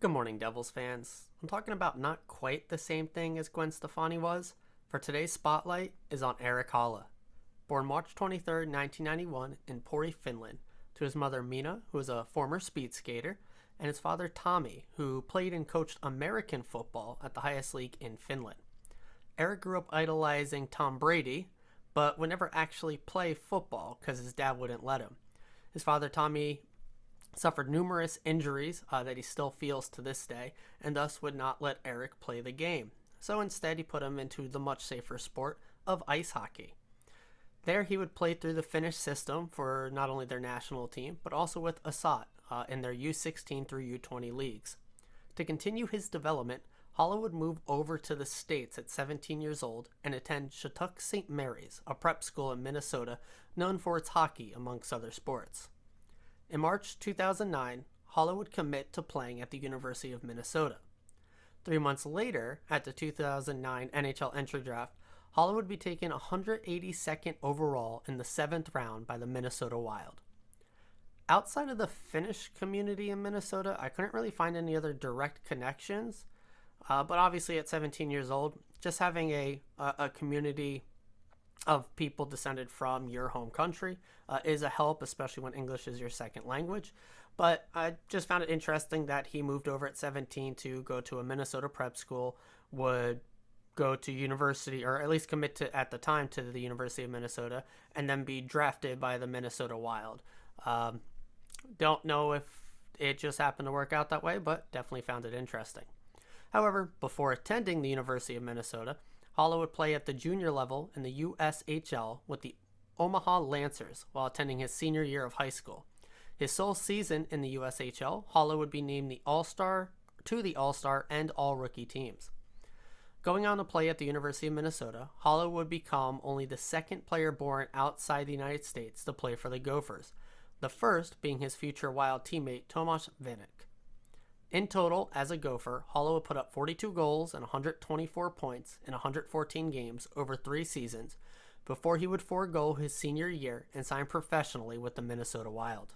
Good morning, Devils fans. I'm talking about not quite the same thing as Gwen Stefani was, for today's spotlight is on Erik Haula. Born March 23rd, 1991 in Pori, Finland, to his mother Mina, who is a former speed skater, and his father Tommy, who played and coached American football at the highest league in Finland. Erik grew up idolizing Tom Brady, but would never actually play football because his dad wouldn't let him. His father Tommy suffered numerous injuries that he still feels to this day, and thus would not let Erik play the game. So instead, he put him into the much safer sport of ice hockey. There, he would play through the Finnish system for not only their national team, but also with Asat in their U16 through U20 leagues. To continue his development, Haula would move over to the States at 17 years old and attend Shattuck St. Mary's, a prep school in Minnesota known for its hockey amongst other sports. In March 2009, Haula would commit to playing at the University of Minnesota. 3 months later, at the 2009 NHL entry draft, Haula would be taken 182nd overall in the 7th round by the Minnesota Wild. Outside of the Finnish community in Minnesota, I couldn't really find any other direct connections, but obviously at 17 years old, just having a community of people descended from your home country is a help, especially when English is your second language. But I just found it interesting that he moved over at 17 to go to a Minnesota prep school, would go to university, or at least commit to, at the time, to the University of Minnesota, and then be drafted by the Minnesota Wild. Don't know if it just happened to work out that way, but definitely found it interesting. However, before attending the University of Minnesota, Haula would play at the junior level in the USHL with the Omaha Lancers while attending his senior year of high school. His sole season in the USHL, Haula would be named the All-Star and All-Rookie teams. Going on to play at the University of Minnesota, Haula would become only the second player born outside the United States to play for the Gophers, the first being his future Wild teammate Tomasz Vanek. In total, as a Gopher, Haula would put up 42 goals and 124 points in 114 games over 3 seasons before he would forego his senior year and sign professionally with the Minnesota Wild.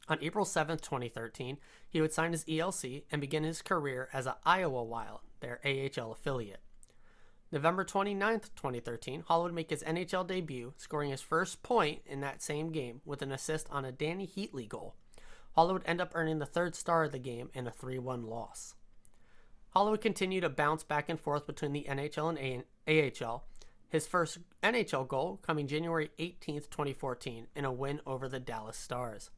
On April 7, 2013, he would sign his ELC and begin his career as a Iowa Wild, their AHL affiliate. November 29, 2013, Haula would make his NHL debut, scoring his first point in that same game with an assist on a Danny Heatley goal. Haula would end up earning the third star of the game in a 3-1 loss. Haula would continue to bounce back and forth between the NHL and AHL, his first NHL goal coming January 18, 2014, in a win over the Dallas Stars.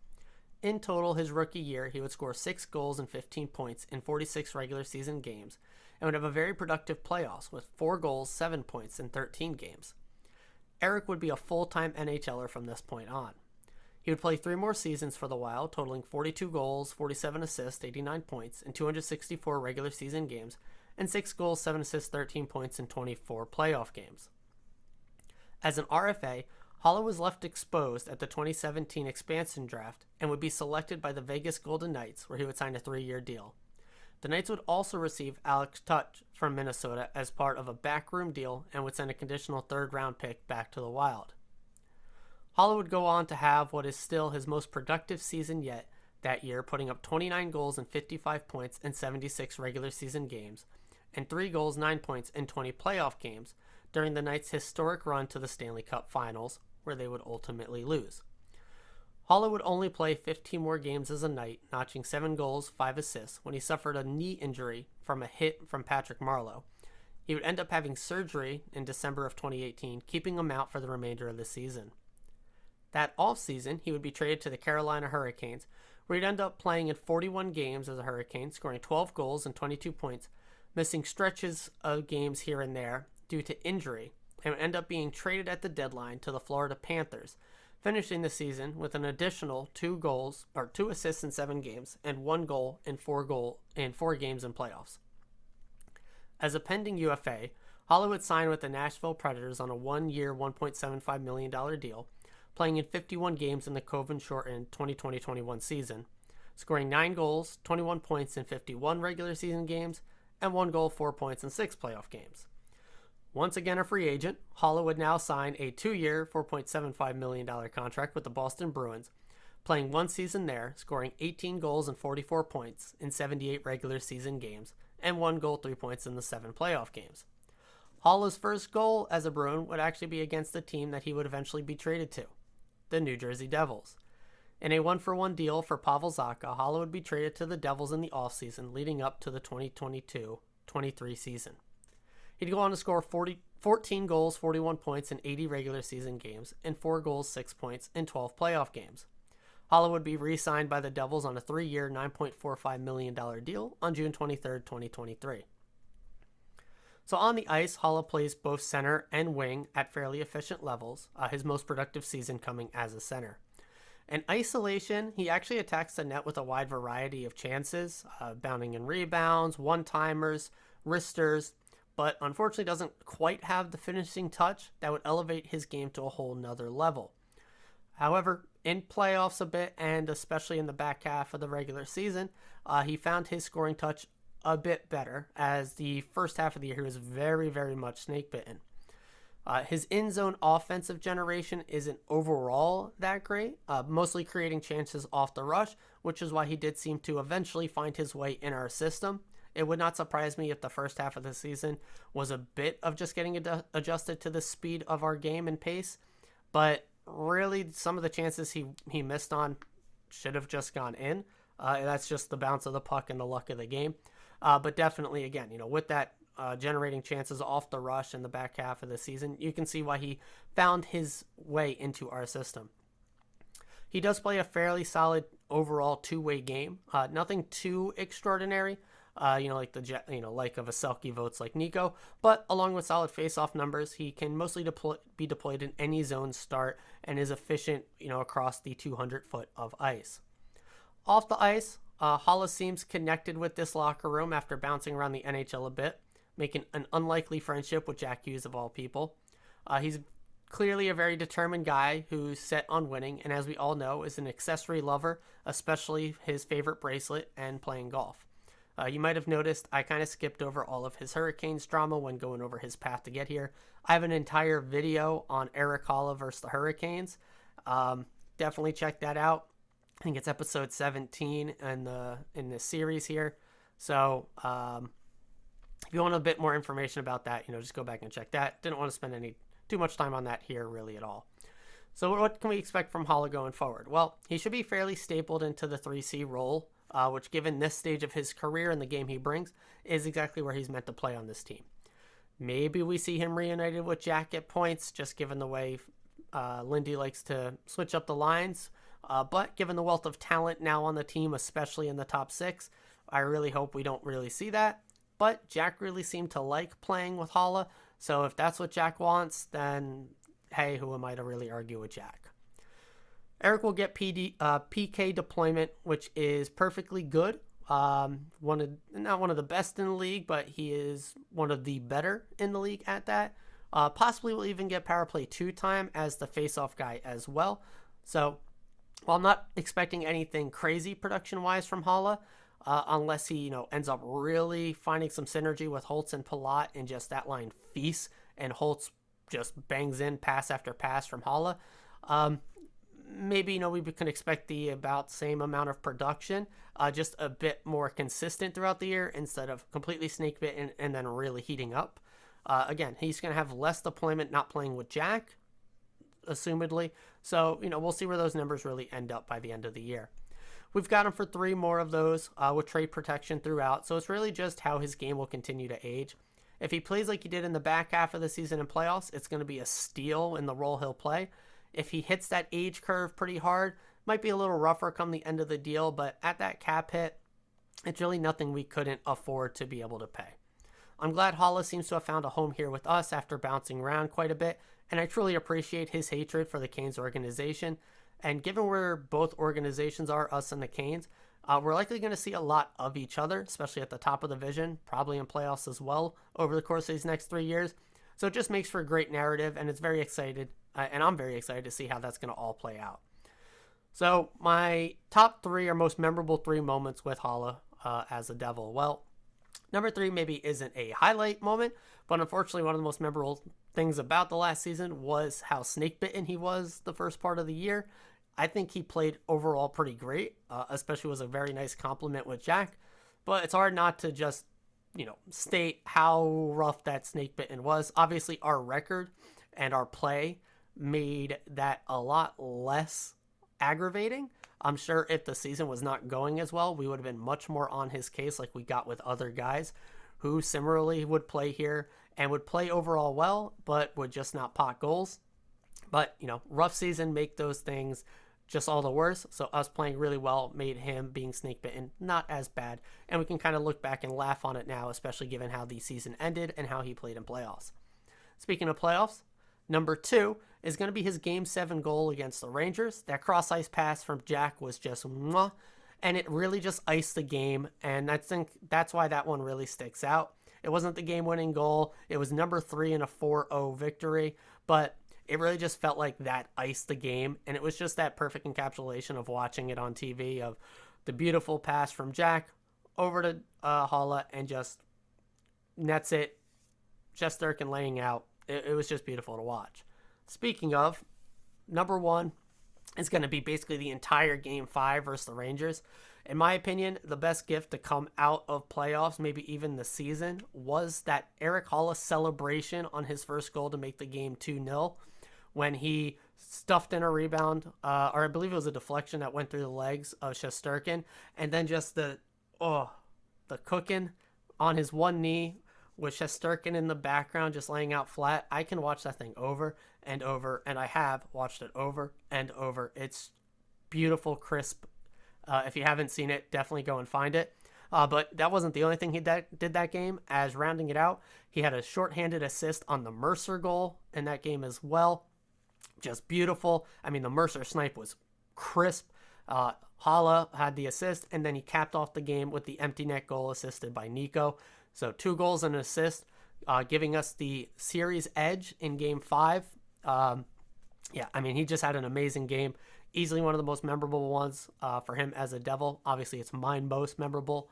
In total, his rookie year, he would score 6 goals and 15 points in 46 regular season games, and would have a very productive playoffs with 4 goals, 7 points in 13 games. Erik would be a full-time NHLer from this point on. He would play 3 more seasons for the Wild, totaling 42 goals, 47 assists, 89 points in 264 regular season games, and 6 goals, 7 assists, 13 points in 24 playoff games. As an RFA, Haula was left exposed at the 2017 expansion draft and would be selected by the Vegas Golden Knights, where he would sign a 3-year deal. The Knights would also receive Alex Tuch from Minnesota as part of a backroom deal and would send a conditional 3rd-round pick back to the Wild. Haula would go on to have what is still his most productive season yet that year, putting up 29 goals and 55 points in 76 regular season games, and 3 goals, 9 points in 20 playoff games during the Knights' historic run to the Stanley Cup Finals, where they would ultimately lose. Haula would only play 15 more games as a Knight, notching 7 goals, 5 assists, when he suffered a knee injury from a hit from Patrick Marleau. He would end up having surgery in December of 2018, keeping him out for the remainder of the season. That offseason, he would be traded to the Carolina Hurricanes, where he'd end up playing in 41 games as a Hurricane, scoring 12 goals and 22 points, missing stretches of games here and there due to injury, and would end up being traded at the deadline to the Florida Panthers, finishing the season with an additional 2 assists in 7 games and 1 goal in 4 games in playoffs. As a pending UFA, Haula would sign with the Nashville Predators on a 1-year, $1.75 million deal, playing in 51 games in the COVID-shortened 2020-21 season, scoring 9 goals, 21 points in 51 regular season games, and 1 goal, 4 points in 6 playoff games. Once again a free agent, Haula would now sign a 2-year, $4.75 million contract with the Boston Bruins, playing one season there, scoring 18 goals and 44 points in 78 regular season games, and 1 goal, 3 points in the 7 playoff games. Haula's first goal as a Bruin would actually be against the team that he would eventually be traded to, the New Jersey Devils. In a 1-for-1 deal for Pavel Zacha, Haula would be traded to the Devils in the offseason leading up to the 2022-23 season. He'd go on to score 14 goals, 41 points in 80 regular season games, and 4 goals, 6 points in 12 playoff games. Haula would be re-signed by the Devils on a 3-year, $9.45 million deal on June 23, 2023. So on the ice, Haula plays both center and wing at fairly efficient levels, his most productive season coming as a center. In isolation, he actually attacks the net with a wide variety of chances, bounding and rebounds, one-timers, wristers, but unfortunately doesn't quite have the finishing touch that would elevate his game to a whole nother level. However, in playoffs a bit, and especially in the back half of the regular season, he found his scoring touch a bit better, as the first half of the year he was very, very much snake-bitten. His in-zone offensive generation isn't overall that great, mostly creating chances off the rush, which is why he did seem to eventually find his way in our system. It would not surprise me if the first half of the season was a bit of just getting adjusted to the speed of our game and pace, but really some of the chances he missed on should have just gone in. That's just the bounce of the puck and the luck of the game. But definitely, again, with that generating chances off the rush in the back half of the season, you can see why he found his way into our system. He does play a fairly solid overall two-way game. Nothing too extraordinary, like like of a Selke votes like Nico, but along with solid face-off numbers, he can mostly be deployed in any zone start and is efficient, across the 200 foot of ice. Off the ice, Haula seems connected with this locker room after bouncing around the NHL a bit, making an unlikely friendship with Jack Hughes of all people. He's clearly a very determined guy who's set on winning, and as we all know, is an accessory lover, especially his favorite bracelet and playing golf. You might have noticed I kind of skipped over all of his Hurricanes drama when going over his path to get here. I have an entire video on Erik Haula versus the Hurricanes. Definitely check that out. I think it's episode 17 in the series here. So if you want a bit more information about that, just go back and check that. Didn't want to spend too much time on that here really at all. So what can we expect from Haula going forward? Well, he should be fairly stapled into the 3C role, which given this stage of his career and the game he brings, is exactly where he's meant to play on this team. Maybe we see him reunited with Jack at points, just given the way Lindy likes to switch up the lines. But given the wealth of talent now on the team, especially in the top 6, I really hope we don't really see that. But Jack really seemed to like playing with Haula, so if that's what Jack wants, then hey, who am I to really argue with Jack? Erik will get PK deployment, which is perfectly good. Not one of the best in the league, but he is one of the better in the league at that. Possibly will even get power play 2 time as the face-off guy as well. So while I'm not expecting anything crazy production-wise from Haula, unless he ends up really finding some synergy with Holtz and Palat and just that line feasts and Holtz just bangs in pass after pass from Haula, maybe we can expect the about same amount of production, just a bit more consistent throughout the year instead of completely snake bitten and then really heating up. Again, he's going to have less deployment not playing with Jack, assumedly. So, we'll see where those numbers really end up by the end of the year. We've got him for 3 more of those with trade protection throughout, so it's really just how his game will continue to age. If he plays like he did in the back half of the season in playoffs, it's going to be a steal in the role he'll play. If he hits that age curve pretty hard, might be a little rougher come the end of the deal, but at that cap hit, it's really nothing we couldn't afford to be able to pay. I'm glad Haula seems to have found a home here with us after bouncing around quite a bit, and I truly appreciate his hatred for the Canes organization. And given where both organizations are, us and the Canes, we're likely going to see a lot of each other, especially at the top of the division, probably in playoffs as well over the course of these next 3 years. So it just makes for a great narrative, and it's very excited, and I'm very excited to see how that's going to all play out. So my top 3 or most memorable 3 moments with Haula as a Devil. Well, number 3 maybe isn't a highlight moment, but unfortunately one of the most memorable things about the last season was how snake-bitten he was the first part of the year. I think he played overall pretty great, especially was a very nice compliment with Jack. But it's hard not to just, state how rough that snake bitten was. Obviously, our record and our play made that a lot less aggravating. I'm sure if the season was not going as well, we would have been much more on his case like we got with other guys who similarly would play here and would play overall well, but would just not pot goals. But, rough season make those things just all the worse. So us playing really well made him being snake bitten not as bad. And we can kind of look back and laugh on it now, especially given how the season ended and how he played in playoffs. Speaking of playoffs, number 2 is going to be his Game 7 goal against the Rangers. That cross-ice pass from Jack was just mwah, and it really just iced the game, and I think that's why that one really sticks out. It wasn't the game-winning goal. It was number 3 in a 4-0 victory, but it really just felt like that iced the game, and it was just that perfect encapsulation of watching it on TV of the beautiful pass from Jack over to Haula and just nets it, Shesterkin laying out. It was just beautiful to watch. Speaking of, number 1 is going to be basically the entire Game 5 versus the Rangers. In my opinion, the best gift to come out of playoffs, maybe even the season, was that Erik Haula celebration on his first goal to make the game 2-0 when he stuffed in a rebound, or I believe it was a deflection that went through the legs of Shesterkin, and then just the cooking on his one knee with Shesterkin in the background just laying out flat. I can watch that thing over and over, and I have watched it over and over. It's beautiful, crisp. If you haven't seen it, definitely go and find it. But that wasn't the only thing he did that game. As rounding it out, he had a shorthanded assist on the Mercer goal in that game as well. Just beautiful. I mean, the Mercer snipe was crisp. Haula had the assist, and then he capped off the game with the empty net goal assisted by Nico. So 2 goals and an assist, giving us the series edge in Game 5. He just had an amazing game. Easily one of the most memorable ones for him as a Devil. Obviously, it's mine most memorable.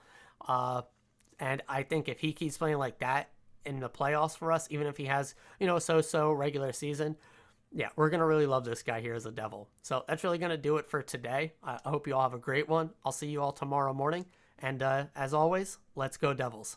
And I think if he keeps playing like that in the playoffs for us, even if he has, a so-so regular season, we're going to really love this guy here as a Devil. So that's really going to do it for today. I hope you all have a great one. I'll see you all tomorrow morning. And as always, let's go Devils.